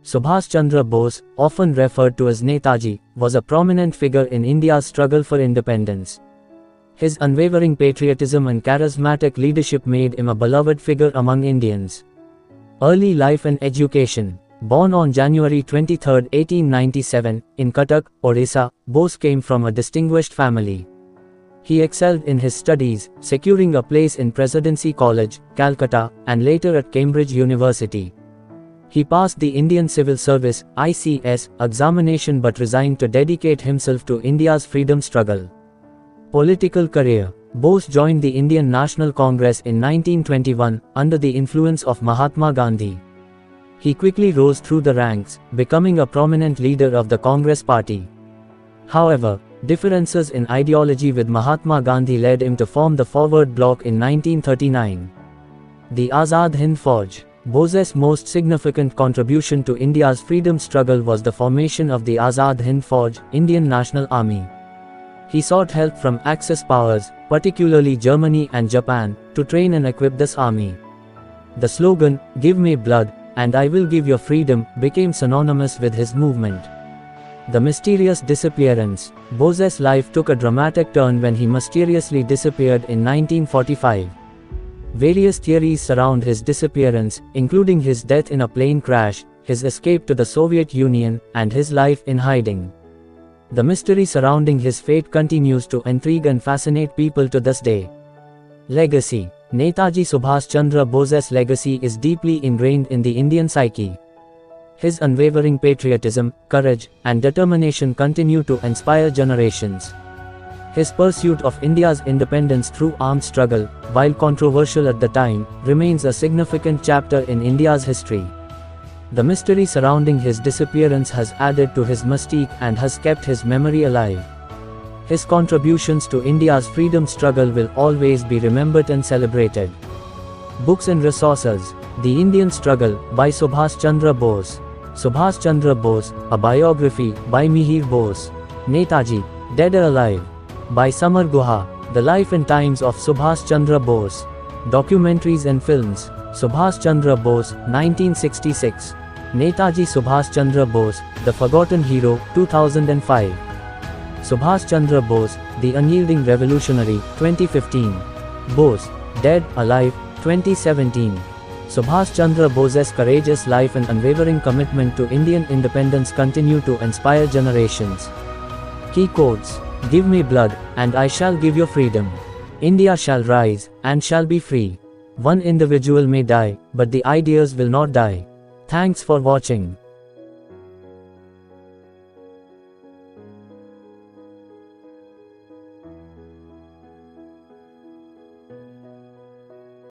Subhash Chandra Bose, often referred to as Netaji, was a prominent figure in India's struggle for independence. His unwavering patriotism and charismatic leadership made him a beloved figure among Indians. Early life and education. Born on January 23, 1897, in Cuttack, Odisha, Bose came from a distinguished family. He excelled in his studies, securing a place in Presidency College, Calcutta, and later at Cambridge University. He passed the Indian Civil Service (ICS) examination but resigned to dedicate himself to India's freedom struggle. Political career. Bose joined the Indian National Congress in 1921, under the influence of Mahatma Gandhi. He quickly rose through the ranks, becoming a prominent leader of the Congress party. However, differences in ideology with Mahatma Gandhi led him to form the Forward Bloc in 1939. The Azad Hind Fauj. Bose's most significant contribution to India's freedom struggle was the formation of the Azad Hind Fauj, Indian National Army. He sought help from Axis powers, particularly Germany and Japan, to train and equip this army. The slogan, "Give me blood, and I will give you freedom," became synonymous with his movement. The mysterious disappearance. Bose's life took a dramatic turn when he mysteriously disappeared in 1945. Various theories surround his disappearance, including his death in a plane crash, his escape to the Soviet Union, and his life in hiding. The mystery surrounding his fate continues to intrigue and fascinate people to this day. Legacy. Netaji Subhash Chandra Bose's legacy is deeply ingrained in the Indian psyche. His unwavering patriotism, courage, and determination continue to inspire generations. His pursuit of India's independence through armed struggle, while controversial at the time, remains a significant chapter in India's history. The mystery surrounding his disappearance has added to his mystique and has kept his memory alive. His contributions to India's freedom struggle will always be remembered and celebrated. Books and resources. The Indian Struggle, by Subhash Chandra Bose. Subhash Chandra Bose, a biography, by Mihir Bose. Netaji, Dead or Alive, by Samar Guha. The Life and Times of Subhash Chandra Bose. Documentaries and films. Subhash Chandra Bose, 1966. Netaji Subhash Chandra Bose, The Forgotten Hero, 2005. Subhash Chandra Bose, The Unyielding Revolutionary, 2015. Bose, Dead, Alive, 2017. Subhash Chandra Bose's courageous life and unwavering commitment to Indian independence continue to inspire generations. Key quotes. Give me blood, and I shall give you freedom. India shall rise, and shall be free. One individual may die, but the ideas will not die. Thanks for watching.